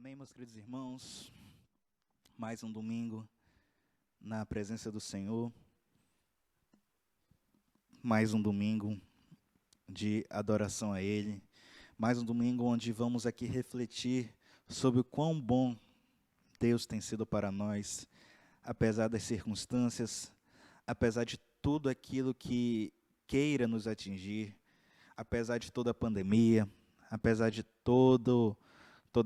Amém, meus queridos irmãos. Mais um domingo na presença do Senhor. Mais um domingo de adoração a Ele. Mais um domingo onde vamos aqui refletir sobre o quão bom Deus tem sido para nós, apesar das circunstâncias, apesar de tudo aquilo que queira nos atingir, apesar de toda a pandemia, apesar de toda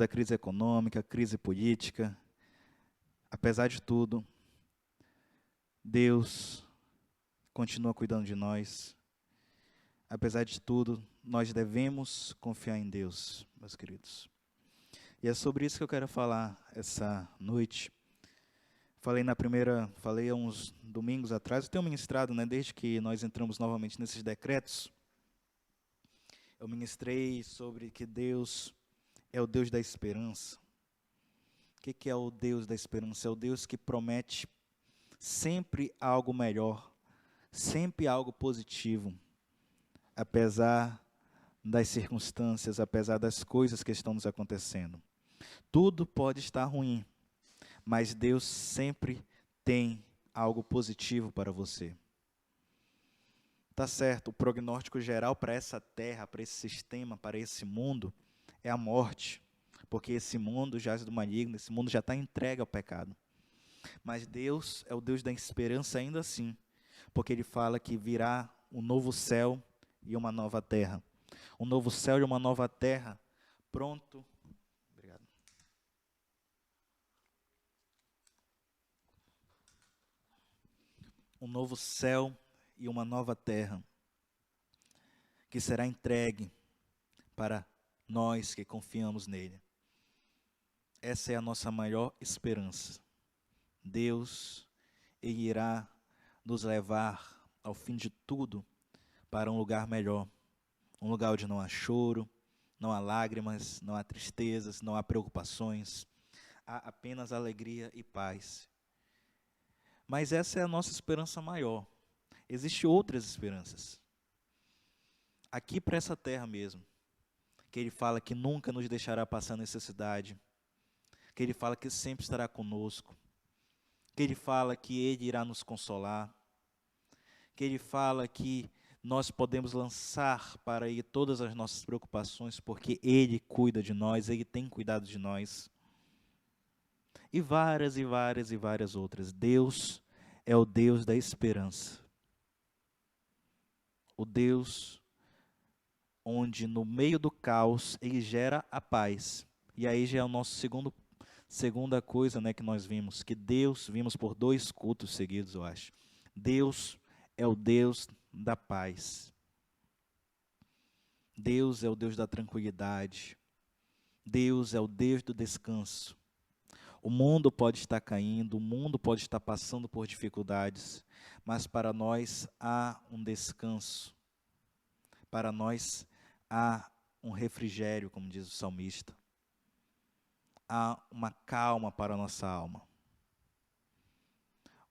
a crise econômica, crise política, apesar de tudo, Deus continua cuidando de nós. Apesar de tudo, nós devemos confiar em Deus, meus queridos. E é sobre isso que eu quero falar essa noite. Falei há uns domingos atrás, eu tenho ministrado, desde que nós entramos novamente nesses decretos, eu ministrei sobre que Deus é o Deus da esperança. O que é o Deus da esperança? É o Deus que promete sempre algo melhor, sempre algo positivo, apesar das circunstâncias, apesar das coisas que estão nos acontecendo. Tudo pode estar ruim, mas Deus sempre tem algo positivo para você. Tá certo, o prognóstico geral para essa terra, para esse sistema, para esse mundo, é a morte, porque esse mundo jaz do maligno, esse mundo já está entregue ao pecado. Mas Deus é o Deus da esperança ainda assim, porque Ele fala que virá um novo céu e uma nova terra. Um novo céu e uma nova terra, pronto. Obrigado. Um novo céu e uma nova terra, que será entregue para nós que confiamos nele. Essa é a nossa maior esperança. Deus, Ele irá nos levar, ao fim de tudo, para um lugar melhor. Um lugar onde não há choro, não há lágrimas, não há tristezas, não há preocupações. Há apenas alegria e paz. Mas essa é a nossa esperança maior. Existem outras esperanças. Aqui para essa terra mesmo, que Ele fala que nunca nos deixará passar necessidade, que Ele fala que sempre estará conosco, que Ele fala que Ele irá nos consolar, que Ele fala que nós podemos lançar para Ele todas as nossas preocupações, porque Ele cuida de nós, Ele tem cuidado de nós. E várias e várias e várias outras. Deus é o Deus da esperança. O Deus onde no meio do caos Ele gera a paz. E aí já é o nosso segunda coisa, que nós vimos, que vimos por 2 cultos seguidos, eu acho. Deus é o Deus da paz. Deus é o Deus da tranquilidade. Deus é o Deus do descanso. O mundo pode estar caindo, o mundo pode estar passando por dificuldades, mas para nós há um descanso. Para nós há um refrigério, como diz o salmista. Há uma calma para a nossa alma.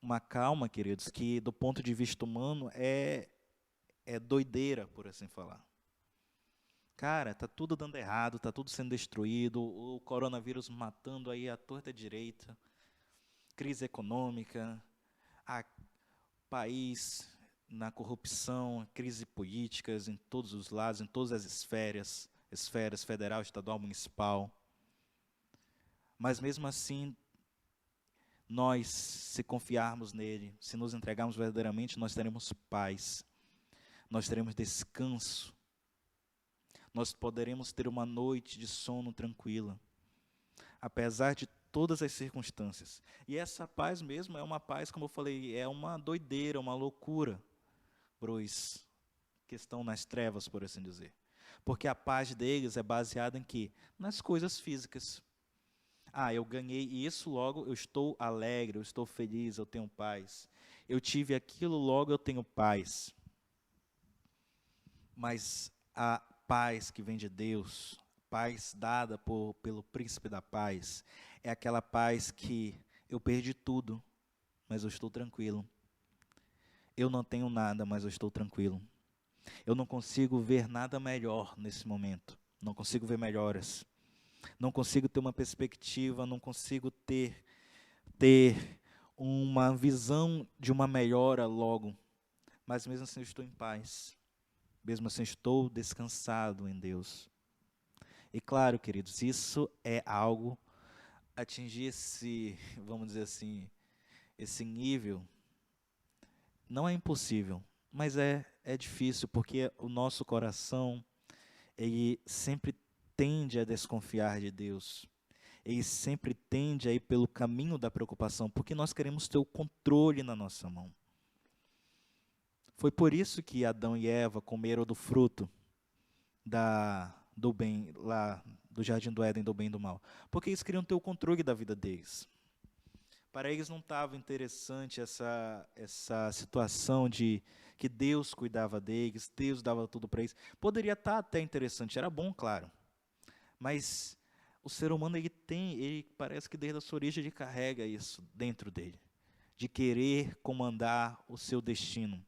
Uma calma, queridos, que do ponto de vista humano é doideira, por assim falar. Cara, tá tudo dando errado, tá tudo sendo destruído, o coronavírus matando aí à torta e à direita, crise econômica, país na corrupção, crise políticas em todos os lados, em todas as esferas federal, estadual, municipal. Mas mesmo assim, nós, se confiarmos nele, se nos entregarmos verdadeiramente, nós teremos paz, nós teremos descanso, nós poderemos ter uma noite de sono tranquila, apesar de todas as circunstâncias. E essa paz mesmo é uma paz, como eu falei, é uma doideira, uma loucura para os que estão nas trevas, por assim dizer. Porque a paz deles é baseada em quê? Nas coisas físicas. Eu ganhei isso, logo eu estou alegre, eu estou feliz, eu tenho paz. Eu tive aquilo, logo eu tenho paz. Mas a paz que vem de Deus, paz dada pelo príncipe da paz, é aquela paz que eu perdi tudo, mas eu estou tranquilo. Eu não tenho nada, mas eu estou tranquilo. Eu não consigo ver nada melhor nesse momento. Não consigo ver melhoras. não consigo ter uma perspectiva, não consigo ter uma visão de uma melhora logo, mas mesmo assim eu estou em paz, mesmo assim estou descansado em Deus. E claro, queridos, isso é algo, atingir esse, vamos dizer assim, esse nível, não é impossível, mas é difícil, porque o nosso coração, ele sempre tende a desconfiar de Deus. Ele sempre tende a ir pelo caminho da preocupação, porque nós queremos ter o controle na nossa mão. Foi por isso que Adão e Eva comeram do fruto do bem, lá do Jardim do Éden, do bem e do mal. Porque eles queriam ter o controle da vida deles. Para eles não estava interessante essa situação de que Deus cuidava deles, Deus dava tudo para eles. Poderia estar até interessante, era bom, claro. Mas o ser humano, ele parece que desde a sua origem ele carrega isso dentro dele, de querer comandar o seu destino.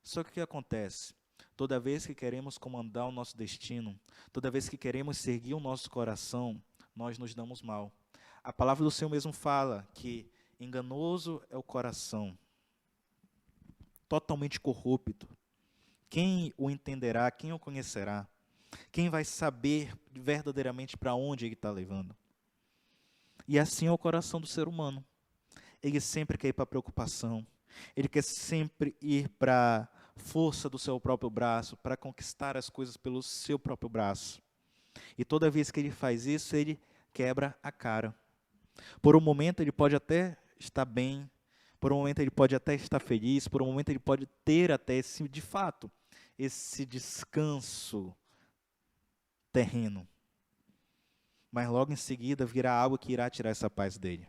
Só que o que acontece? Toda vez que queremos comandar o nosso destino, toda vez que queremos seguir o nosso coração, nós nos damos mal. A palavra do Senhor mesmo fala que enganoso é o coração, totalmente corrupto. Quem o entenderá? Quem o conhecerá? Quem vai saber verdadeiramente para onde ele está levando? E assim é o coração do ser humano. Ele sempre quer ir para a preocupação. Ele quer sempre ir para a força do seu próprio braço, para conquistar as coisas pelo seu próprio braço. E toda vez que ele faz isso, ele quebra a cara. Por um momento ele pode até estar bem, por um momento ele pode até estar feliz, por um momento ele pode ter até de fato, esse descanso terreno. Mas logo em seguida virá algo que irá tirar essa paz dele.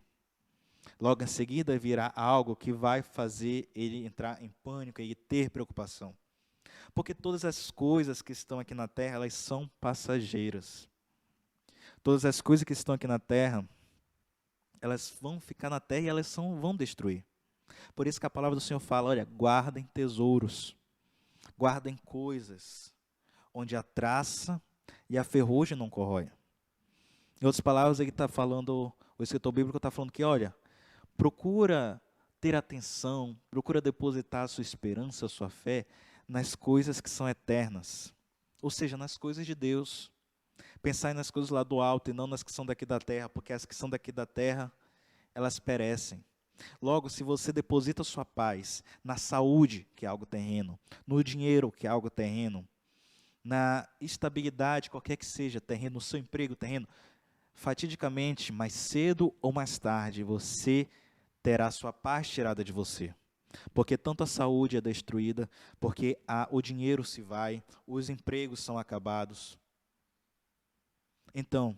Logo em seguida virá algo que vai fazer ele entrar em pânico, ele ter preocupação. Porque todas as coisas que estão aqui na terra, elas são passageiras. Todas as coisas que estão aqui na terra, elas vão ficar na terra e elas vão destruir. Por isso que a palavra do Senhor fala, olha, guardem tesouros, guardem coisas, onde a traça e a ferrugem não corrói. Em outras palavras, ele está falando, o escritor bíblico está falando que, olha, procura ter atenção, procura depositar a sua esperança, a sua fé, nas coisas que são eternas. Ou seja, nas coisas de Deus. Pensar nas coisas lá do alto e não nas que são daqui da terra, porque as que são daqui da terra, elas perecem. Logo, se você deposita sua paz na saúde, que é algo terreno, no dinheiro, que é algo terreno, na estabilidade, qualquer que seja, terreno, no seu emprego, terreno, fatidicamente, mais cedo ou mais tarde, você terá sua paz tirada de você. Porque tanto a saúde é destruída, porque o dinheiro se vai, os empregos são acabados. Então,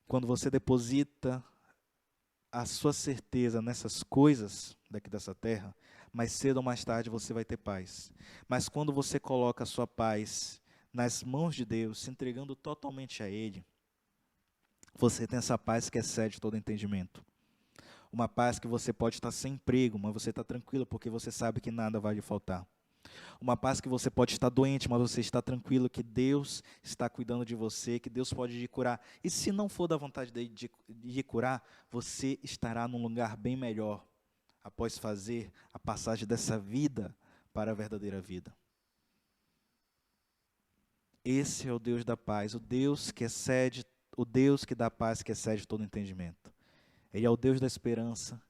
quando você deposita a sua certeza nessas coisas daqui dessa terra, mais cedo ou mais tarde você vai ter paz. Mas quando você coloca a sua paz nas mãos de Deus, se entregando totalmente a Ele, você tem essa paz que excede todo entendimento. Uma paz que você pode estar sem emprego, mas você está tranquilo porque você sabe que nada vai lhe faltar. Uma paz que você pode estar doente, mas você está tranquilo que Deus está cuidando de você, que Deus pode lhe curar. E se não for da vontade dele de lhe curar, você estará num lugar bem melhor, após fazer a passagem dessa vida para a verdadeira vida. Esse é o Deus da paz, o Deus que dá paz, que excede todo entendimento. Ele é o Deus da esperança,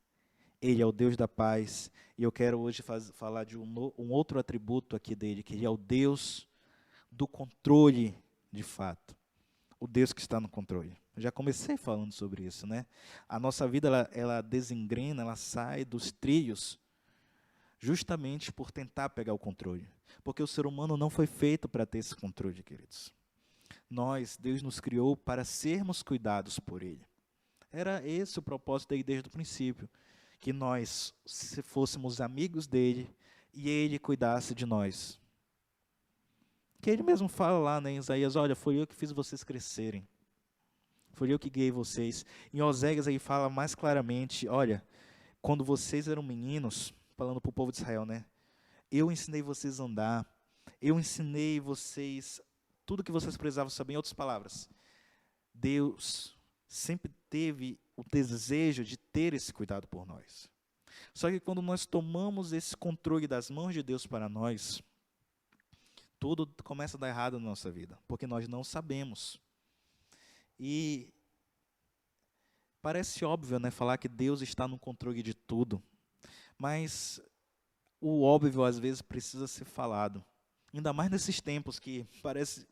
Ele é o Deus da paz, e eu quero hoje falar de um outro atributo aqui dele, que Ele é o Deus do controle de fato, o Deus que está no controle. Eu já comecei falando sobre isso, né? A nossa vida, ela desengrena, ela sai dos trilhos, justamente por tentar pegar o controle, porque o ser humano não foi feito para ter esse controle, queridos. Deus nos criou para sermos cuidados por Ele. Era esse o propósito dele desde o princípio, que nós fôssemos amigos dele e ele cuidasse de nós. Que ele mesmo fala lá, né, em Isaías, olha, foi eu que fiz vocês crescerem, foi eu que guiei vocês. Em Oséias ele fala mais claramente, olha, quando vocês eram meninos, falando para o povo de Israel, né, eu ensinei vocês a andar, eu ensinei vocês tudo que vocês precisavam saber, em outras palavras. Deus sempre teve o desejo de ter esse cuidado por nós. Só que quando nós tomamos esse controle das mãos de Deus para nós, tudo começa a dar errado na nossa vida, porque nós não sabemos. E parece óbvio, né, falar que Deus está no controle de tudo, mas o óbvio às vezes precisa ser falado. Ainda mais nesses tempos que parece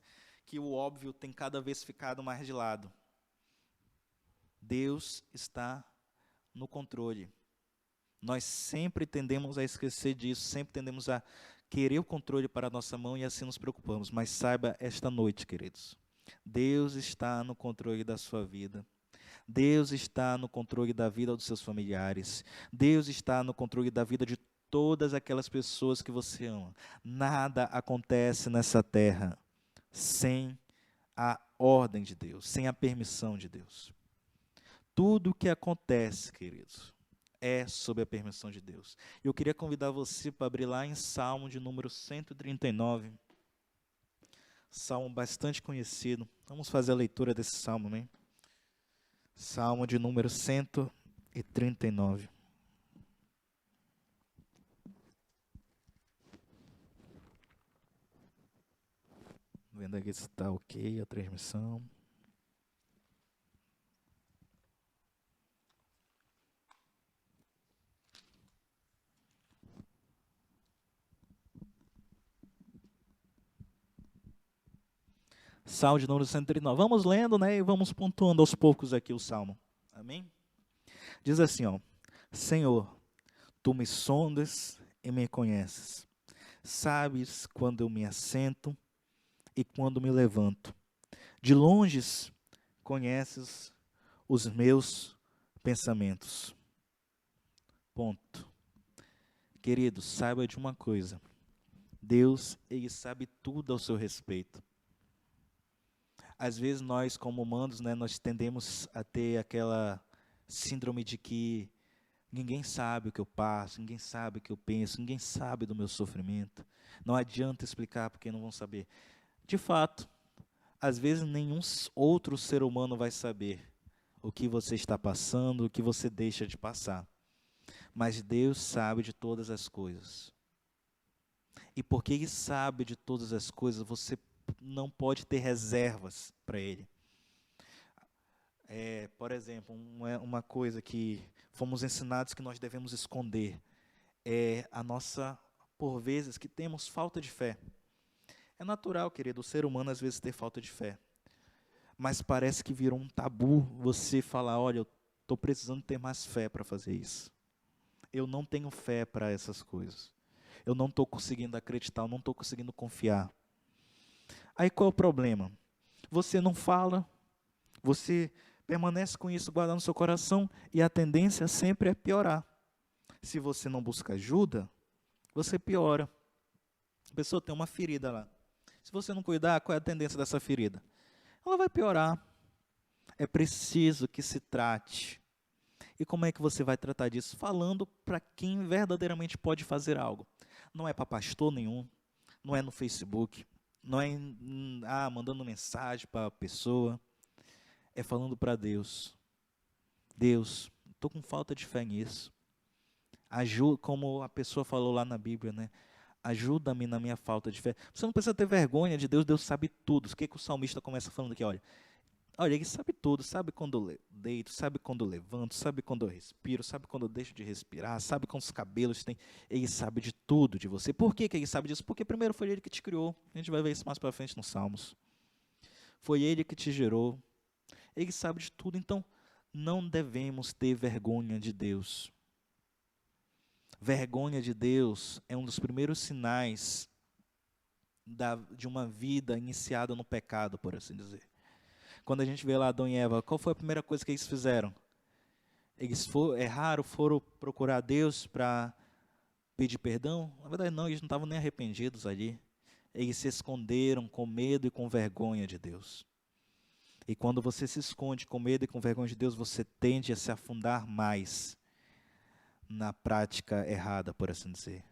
que o óbvio tem cada vez ficado mais de lado. Deus está no controle. Nós sempre tendemos a esquecer disso, sempre tendemos a querer o controle para a nossa mão e assim nos preocupamos. Mas saiba esta noite, queridos, Deus está no controle da sua vida. Deus está no controle da vida dos seus familiares. Deus está no controle da vida de todas aquelas pessoas que você ama. Nada acontece nessa terra sem a ordem de Deus, sem a permissão de Deus. Tudo o que acontece, queridos, é sob a permissão de Deus. Eu queria convidar você para abrir lá em Salmo de número 139. Salmo bastante conhecido. Vamos fazer a leitura desse salmo, amém? Salmo de número 139. Vendo aqui se está ok a transmissão. Salmo de número 139. Vamos lendo, né, e vamos pontuando aos poucos aqui o salmo. Amém? Diz assim, ó: Senhor, tu me sondas e me conheces. Sabes quando eu me assento e quando me levanto. De longe conheces os meus pensamentos. Ponto. Querido, saiba de uma coisa. Deus, Ele sabe tudo ao seu respeito. Às vezes nós, como humanos, né, nós tendemos a ter aquela síndrome de que ninguém sabe o que eu passo, ninguém sabe o que eu penso, ninguém sabe do meu sofrimento. Não adianta explicar porque não vão saber. De fato, às vezes nenhum outro ser humano vai saber o que você está passando, o que você deixa de passar. Mas Deus sabe de todas as coisas. E porque Ele sabe de todas as coisas, você não pode ter reservas para Ele. Por exemplo, uma coisa que fomos ensinados que nós devemos esconder é a nossa, por vezes, que temos falta de fé. É natural, querido, o ser humano às vezes ter falta de fé. Mas parece que virou um tabu você falar, olha, eu estou precisando ter mais fé para fazer isso. Eu não tenho fé para essas coisas. Eu não estou conseguindo acreditar, eu não estou conseguindo confiar. Aí qual é o problema? Você não fala, você permanece com isso guardado no seu coração e a tendência sempre é piorar. Se você não busca ajuda, você piora. A pessoa tem uma ferida lá. Se você não cuidar, qual é a tendência dessa ferida? Ela vai piorar. É preciso que se trate. E como é que você vai tratar disso? Falando para quem verdadeiramente pode fazer algo. Não é para pastor nenhum, não é no Facebook, não é mandando mensagem para a pessoa. É falando para Deus. Deus, estou com falta de fé nisso. Ajuda, como a pessoa falou lá na Bíblia, né? Ajuda-me na minha falta de fé. Você não precisa ter vergonha de Deus, Deus sabe tudo. O que o salmista começa falando aqui? Olha, Ele sabe tudo, sabe quando eu deito, sabe quando eu levanto, sabe quando eu respiro, sabe quando eu deixo de respirar, sabe quantos cabelos tem. Ele sabe de tudo de você. Por que Ele sabe disso? Porque primeiro foi Ele que te criou. A gente vai ver isso mais para frente nos Salmos. Foi Ele que te gerou. Ele sabe de tudo, então não devemos ter vergonha de Deus. Vergonha de Deus é um dos primeiros sinais de uma vida iniciada no pecado, por assim dizer. Quando a gente vê lá Adão e Eva, qual foi a primeira coisa que eles fizeram? Eles erraram, foram procurar Deus para pedir perdão? Na verdade não, eles não estavam nem arrependidos ali. Eles se esconderam com medo e com vergonha de Deus. E quando você se esconde com medo e com vergonha de Deus, você tende a se afundar mais na prática errada, por assim dizer.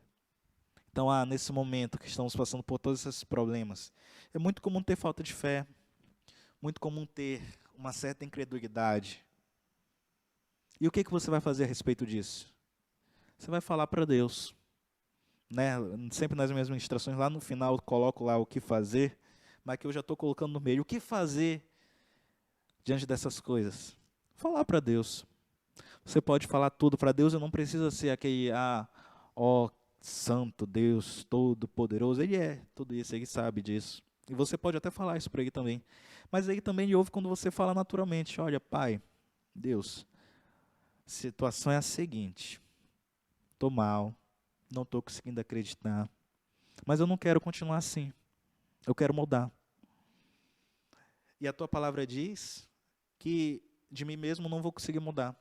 Então, nesse momento que estamos passando por todos esses problemas, é muito comum ter falta de fé, muito comum ter uma certa incredulidade. E o que você vai fazer a respeito disso? Você vai falar para Deus. Né? Sempre nas minhas ministrações, lá no final, eu coloco lá o que fazer, mas que eu já estou colocando no meio. O que fazer diante dessas coisas? Falar para Deus. Você pode falar tudo para Deus, e não precisa ser aquele, ó, santo Deus, todo poderoso. Ele é tudo isso, ele sabe disso. E você pode até falar isso para ele também. Mas ele também ouve quando você fala naturalmente. Olha, Pai, Deus, a situação é a seguinte. Estou mal, não estou conseguindo acreditar. Mas eu não quero continuar assim. Eu quero mudar. E a tua palavra diz que de mim mesmo não vou conseguir mudar.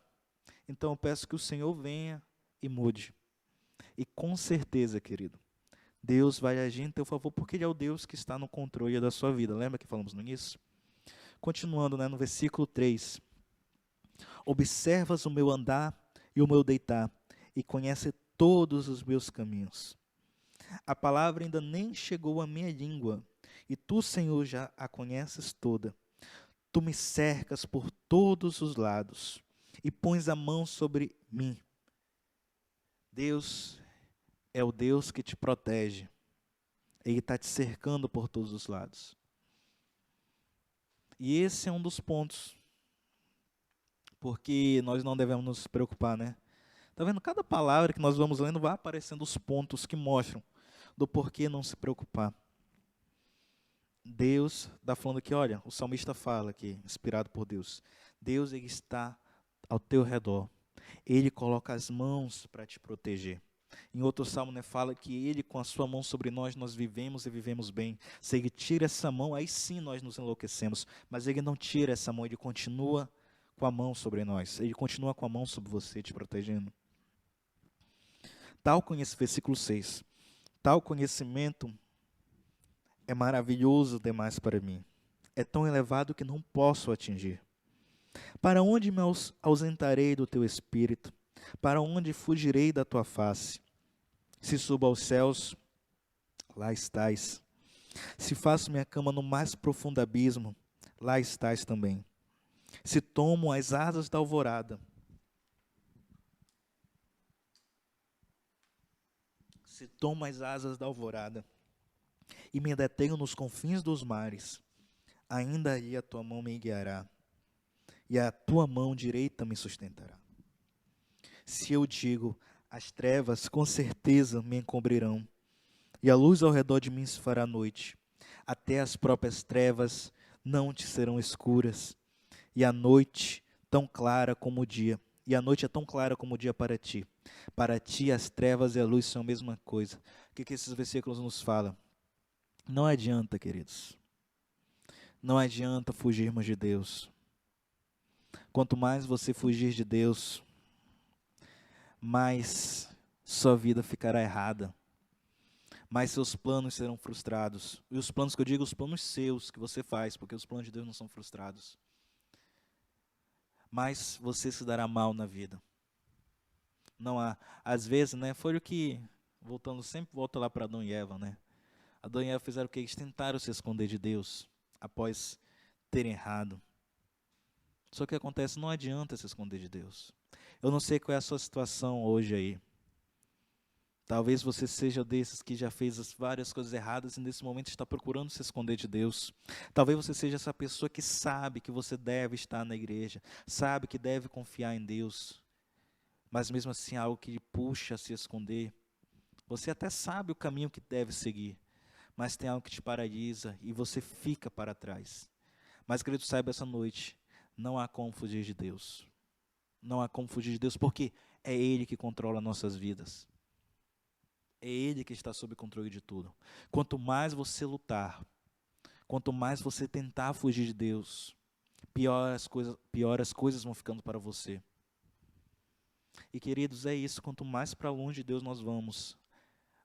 Então eu peço que o Senhor venha e mude. E com certeza, querido, Deus vai agir em teu favor, porque Ele é o Deus que está no controle da sua vida. Lembra que falamos no início? Continuando, no versículo 3. Observas o meu andar e o meu deitar, e conhece todos os meus caminhos. A palavra ainda nem chegou à minha língua, e tu, Senhor, já a conheces toda. Tu me cercas por todos os lados, e pões a mão sobre mim. Deus é o Deus que te protege. Ele está te cercando por todos os lados. E esse é um dos pontos, porque nós não devemos nos preocupar, né? Está vendo? Cada palavra que nós vamos lendo vai aparecendo os pontos que mostram do porquê não se preocupar. Deus está falando que, olha, o salmista fala aqui, inspirado por Deus. Deus, ele está ao teu redor. Ele coloca as mãos para te proteger. Em outro salmo, fala que ele, com a sua mão sobre nós, nós vivemos e vivemos bem. Se ele tira essa mão, aí sim nós nos enlouquecemos. Mas ele não tira essa mão, ele continua com a mão sobre nós. Ele continua com a mão sobre você, te protegendo. Versículo 6. Tal conhecimento é maravilhoso demais para mim. É tão elevado que não posso atingir. Para onde me ausentarei do teu espírito? Para onde fugirei da tua face? Se subo aos céus, lá estás. Se faço minha cama no mais profundo abismo, lá estás também. Se tomo as asas da alvorada, e me detenho nos confins dos mares, ainda aí a tua mão me guiará, e a tua mão direita me sustentará. Se eu digo, as trevas com certeza me encobrirão, e a luz ao redor de mim se fará noite, até as próprias trevas não te serão escuras, e a noite tão clara como o dia, e a noite é tão clara como o dia para ti. Para ti as trevas e a luz são a mesma coisa. O que esses versículos nos falam? Não adianta, queridos. Não adianta fugirmos de Deus. Quanto mais você fugir de Deus, mais sua vida ficará errada. Mais seus planos serão frustrados. E os planos que eu digo, os planos seus que você faz, porque os planos de Deus não são frustrados. Mas você se dará mal na vida. Não há, às vezes, foi o que, sempre volta lá para Adão e Eva, Adão e Eva fizeram o que? Eles tentaram se esconder de Deus, após terem errado. Só que acontece, não adianta se esconder de Deus. Eu não sei qual é a sua situação hoje aí. Talvez você seja desses que já fez várias coisas erradas e nesse momento está procurando se esconder de Deus. Talvez você seja essa pessoa que sabe que você deve estar na igreja, sabe que deve confiar em Deus, mas mesmo assim algo que lhe puxa a se esconder. Você até sabe o caminho que deve seguir, mas tem algo que te paralisa e você fica para trás. Mas, querido, saiba essa noite, não há como fugir de Deus. Não há como fugir de Deus, porque é Ele que controla nossas vidas. É Ele que está sob controle de tudo. Quanto mais você lutar, quanto mais você tentar fugir de Deus, pior as coisas vão ficando para você. E, queridos, é isso, quanto mais para longe de Deus nós vamos,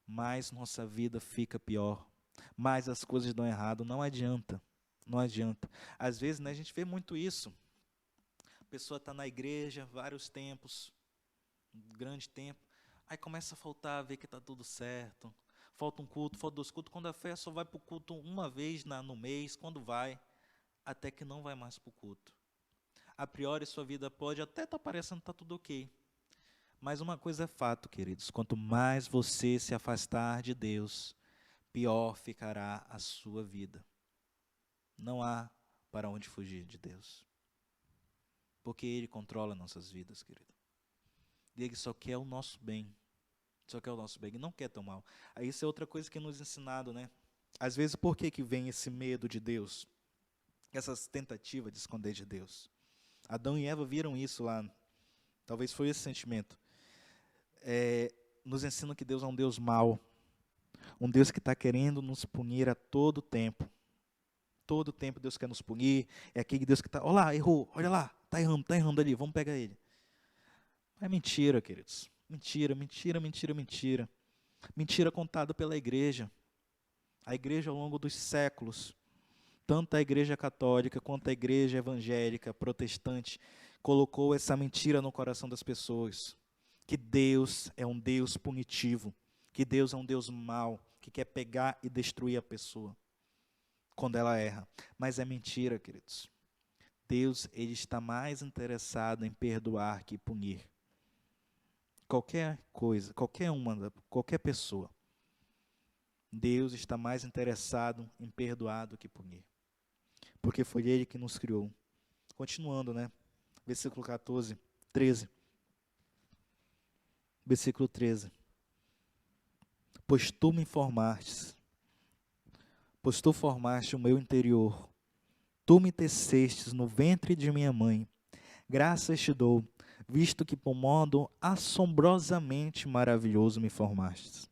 mais nossa vida fica pior, mais as coisas dão errado. Não adianta, não adianta. Às vezes, a gente vê muito isso. A pessoa está na igreja vários tempos, um grande tempo, aí começa a faltar, ver que está tudo certo. Falta um culto, falta 2 cultos. Quando a fé só vai para o culto uma vez no mês, quando vai, até que não vai mais para o culto. A priori, sua vida pode até estar parecendo que está tudo ok. Mas uma coisa é fato, queridos: quanto mais você se afastar de Deus, pior ficará a sua vida. Não há para onde fugir de Deus. Porque Ele controla nossas vidas, querido. E Ele só quer o nosso bem. Só quer o nosso bem, Ele não quer teu mal. Aí isso é outra coisa que nos é ensinado, né? Às vezes, por que vem esse medo de Deus? Essas tentativas de esconder de Deus. Adão e Eva viram isso lá. Talvez foi esse sentimento. Nos ensina que Deus é um Deus mau. Um Deus que está querendo nos punir a todo tempo. Todo tempo Deus quer nos punir. É aquele Deus que está, olha lá, errou, olha lá, está errando ali, vamos pegar ele. É mentira, queridos. Mentira, mentira, mentira, mentira. Mentira contada pela igreja. A igreja, ao longo dos séculos, tanto a igreja católica quanto a igreja evangélica, protestante, colocou essa mentira no coração das pessoas. Que Deus é um Deus punitivo. Que Deus é um Deus mau, que quer pegar e destruir a pessoa quando ela erra. Mas é mentira, queridos. Deus, Ele está mais interessado em perdoar que punir. Qualquer coisa, qualquer pessoa. Deus está mais interessado em perdoar do que punir. Porque foi Ele que nos criou. Continuando, né? Versículo 13. Versículo 13. Pois tu me formaste, pois tu formaste o meu interior. Tu me tecestes no ventre de minha mãe. Graças te dou, visto que por modo assombrosamente maravilhoso me formastes.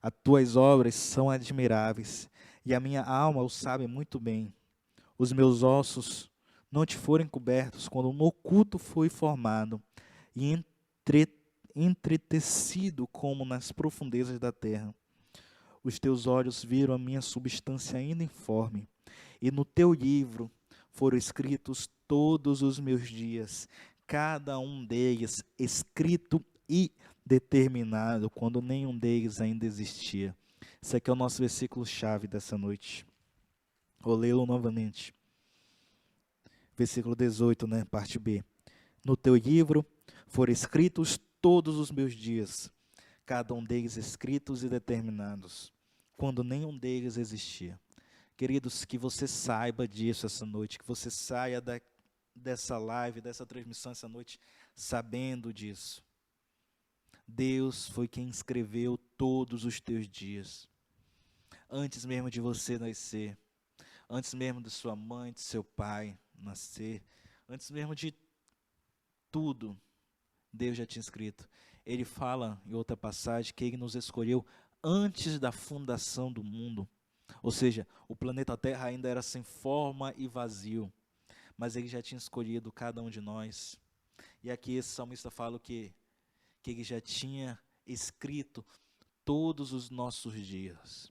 As tuas obras são admiráveis, e a minha alma o sabe muito bem. Os meus ossos não te foram cobertos quando no oculto fui formado, e entretecido como nas profundezas da terra. Os teus olhos viram a minha substância ainda informe, e no teu livro foram escritos todos os meus dias, cada um deles escrito e determinado, quando nenhum deles ainda existia. Esse aqui é o nosso versículo-chave dessa noite. Vou lê-lo novamente. Versículo 18, né? Parte B. No teu livro foram escritos todos os meus dias, cada um deles escritos e determinados, quando nenhum deles existia. Queridos, que você saiba disso essa noite, que você saia dessa live, dessa transmissão essa noite, sabendo disso. Deus foi quem escreveu todos os teus dias. Antes mesmo de você nascer, antes mesmo de sua mãe, de seu pai nascer, antes mesmo de tudo, Deus já tinha escrito. Ele fala em outra passagem que Ele nos escolheu antes da fundação do mundo. Ou seja, o planeta Terra ainda era sem forma e vazio, mas Ele já tinha escolhido cada um de nós. E aqui esse salmista fala que Ele já tinha escrito todos os nossos dias,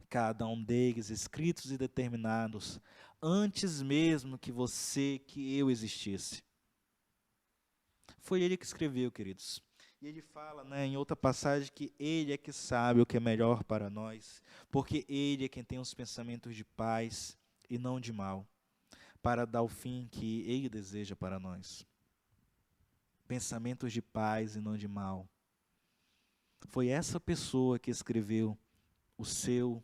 cada um deles escritos e determinados, antes mesmo que eu existisse. Foi Ele que escreveu, queridos. E ele fala, né, em outra passagem, que Ele é que sabe o que é melhor para nós, porque Ele é quem tem os pensamentos de paz e não de mal, para dar o fim que Ele deseja para nós. Pensamentos de paz e não de mal. Foi essa pessoa que escreveu os seus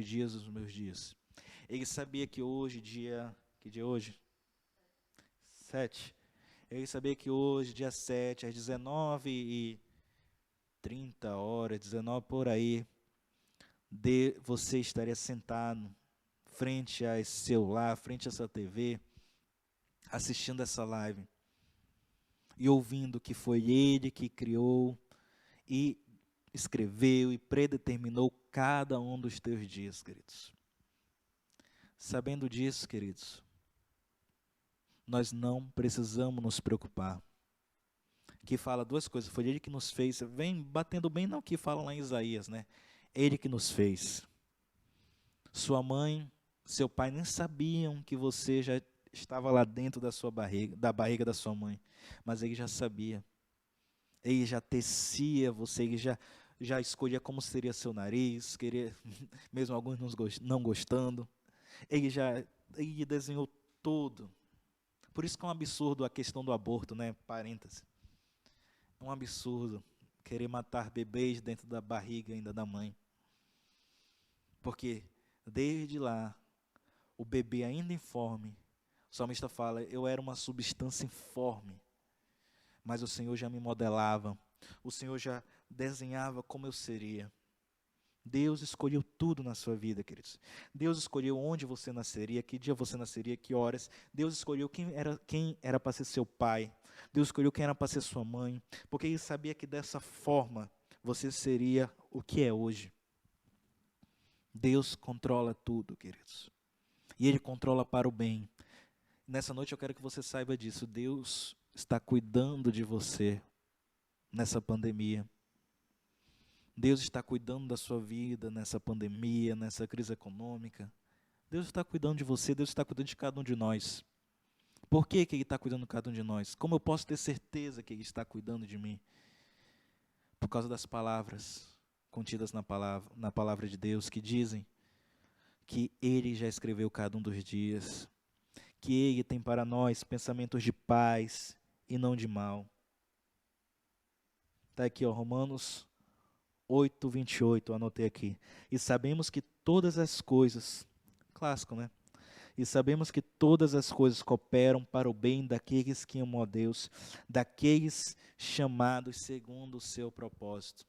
dias, os meus dias. Ele sabia que hoje, que dia é hoje? 7. Ele sabia que hoje, dia 7, às 19h30, 19 por aí, você estaria sentado frente a esse celular, frente a essa TV, assistindo essa live e ouvindo que foi Ele que criou e escreveu e predeterminou cada um dos teus dias, queridos. Sabendo disso, queridos, nós não precisamos nos preocupar. Que fala duas coisas, foi Ele que nos fez, vem batendo bem no que fala lá em Isaías, né? Ele que nos fez. Sua mãe, seu pai nem sabiam que você já estava lá dentro da barriga da sua mãe, mas Ele já sabia. Ele já tecia você, Ele já escolhia como seria seu nariz, queria, mesmo alguns não gostando. Ele já e desenhou tudo. Por isso que é um absurdo a questão do aborto, né? Parêntese. É um absurdo querer matar bebês dentro da barriga ainda da mãe. Porque desde lá, o bebê ainda informe, o salmista fala, eu era uma substância informe, mas o Senhor já me modelava, o Senhor já desenhava como eu seria. Deus escolheu tudo na sua vida, queridos. Deus escolheu onde você nasceria, que dia você nasceria, que horas. Deus escolheu quem era para ser seu pai. Deus escolheu quem era para ser sua mãe, porque Ele sabia que dessa forma você seria o que é hoje. Deus controla tudo, queridos. E Ele controla para o bem. Nessa noite eu quero que você saiba disso. Deus está cuidando de você nessa pandemia. Deus está cuidando da sua vida nessa pandemia, nessa crise econômica. Deus está cuidando de você, Deus está cuidando de cada um de nós. Por que Ele está cuidando de cada um de nós? Como eu posso ter certeza que Ele está cuidando de mim? Por causa das palavras contidas na palavra de Deus, que dizem que Ele já escreveu cada um dos dias, que Ele tem para nós pensamentos de paz e não de mal. Está aqui, ó, Romanos 8:28, anotei aqui. E sabemos que todas as coisas, clássico, né? E sabemos que todas as coisas cooperam para o bem daqueles que amam a Deus, daqueles chamados segundo o seu propósito.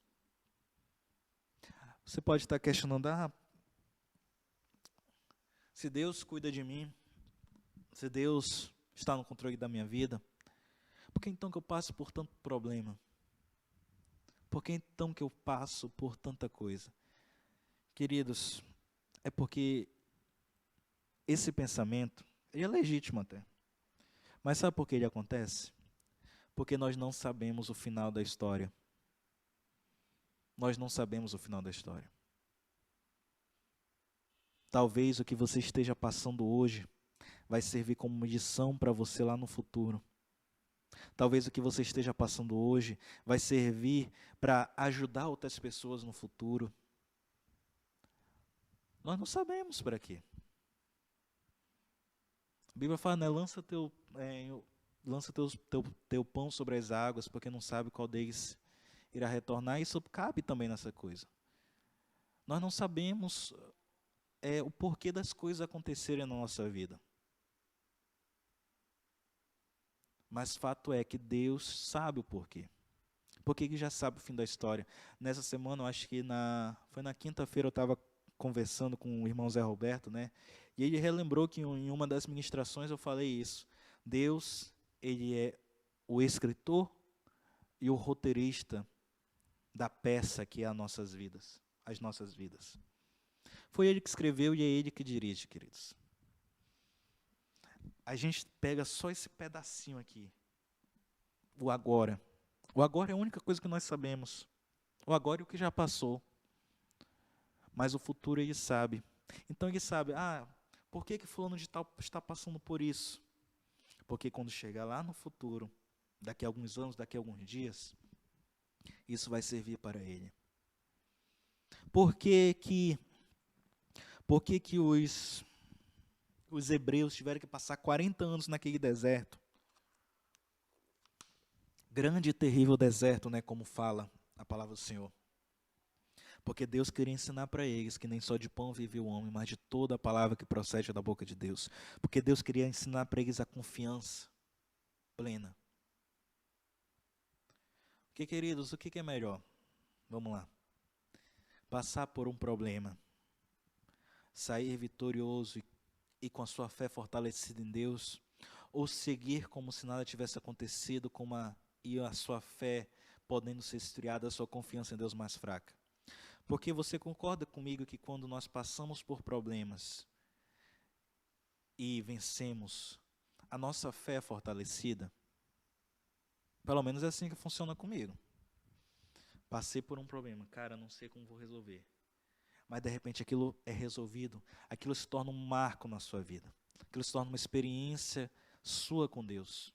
Você pode estar questionando, se Deus cuida de mim, se Deus está no controle da minha vida, por que então que eu passo por tanto problema? Por que então que eu passo por tanta coisa? Queridos, é porque esse pensamento, ele é legítimo até. Mas sabe por que ele acontece? Porque nós não sabemos o final da história. Nós não sabemos o final da história. Talvez o que você esteja passando hoje vai servir como lição para você lá no futuro. Talvez o que você esteja passando hoje vai servir para ajudar outras pessoas no futuro. Nós não sabemos para quê. A Bíblia fala, né, lança teu pão sobre as águas, porque não sabe qual deles irá retornar. Isso cabe também nessa coisa. Nós não sabemos o porquê das coisas acontecerem na nossa vida. Mas fato é que Deus sabe o porquê. Porque Ele já sabe o fim da história. Nessa semana, eu acho que foi na quinta-feira, eu estava conversando com o irmão Zé Roberto, né? E ele relembrou que em uma das ministrações eu falei isso. Deus, Ele é o escritor e o roteirista da peça que é as nossas vidas. Foi Ele que escreveu e é Ele que dirige, queridos. A gente pega só esse pedacinho aqui, o agora. O agora é a única coisa que nós sabemos. O agora é o que já passou. Mas o futuro Ele sabe. Então Ele sabe, por que fulano de tal está passando por isso? Porque quando chegar lá no futuro, daqui a alguns anos, daqui a alguns dias, isso vai servir para ele. Por que os hebreus tiveram que passar 40 anos naquele deserto? Grande e terrível deserto, né, como fala a palavra do Senhor. Porque Deus queria ensinar para eles que nem só de pão vive o homem, mas de toda a palavra que procede da boca de Deus. Porque Deus queria ensinar para eles a confiança plena. Queridos, o que é melhor? Vamos lá. Passar por um problema, sair vitorioso e com a sua fé fortalecida em Deus, ou seguir como se nada tivesse acontecido, e a sua fé podendo ser esfriada, a sua confiança em Deus mais fraca. Porque você concorda comigo que quando nós passamos por problemas e vencemos, a nossa fé é fortalecida? Pelo menos é assim que funciona comigo. Passei por um problema, cara, não sei como vou resolver. Mas de repente aquilo é resolvido, aquilo se torna um marco na sua vida. Aquilo se torna uma experiência sua com Deus.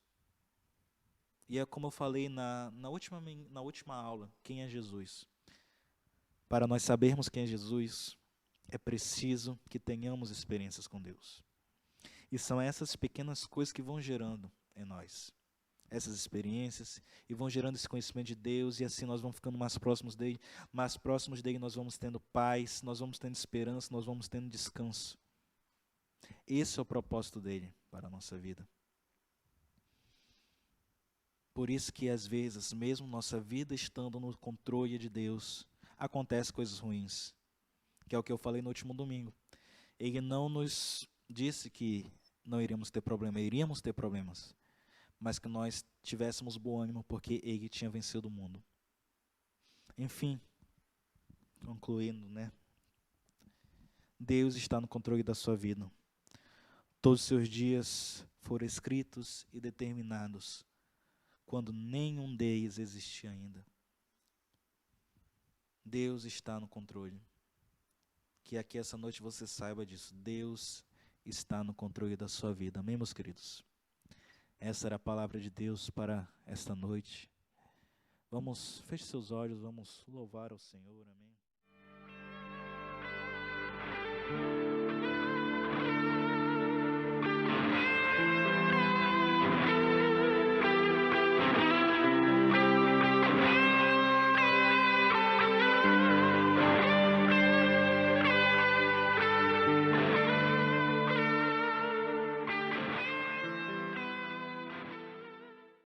E é como eu falei na última aula, quem é Jesus? Para nós sabermos quem é Jesus, é preciso que tenhamos experiências com Deus. E são essas pequenas coisas que vão gerando em nós essas experiências e vão gerando esse conhecimento de Deus, e assim nós vamos ficando mais próximos dele nós vamos tendo paz, nós vamos tendo esperança, nós vamos tendo descanso. Esse é o propósito dele para a nossa vida. Por isso que às vezes, mesmo nossa vida estando no controle de Deus, acontecem coisas ruins, que é o que eu falei no último domingo. Ele não nos disse que não iríamos ter problemas, mas que nós tivéssemos bom ânimo, porque ele tinha vencido o mundo. Enfim, concluindo, né? Deus está no controle da sua vida. Todos os seus dias foram escritos e determinados, quando nenhum deles existia ainda. Deus está no controle. Que aqui essa noite você saiba disso. Deus está no controle da sua vida. Amém, meus queridos? Essa era a palavra de Deus para esta noite. Feche seus olhos, vamos louvar ao Senhor, amém?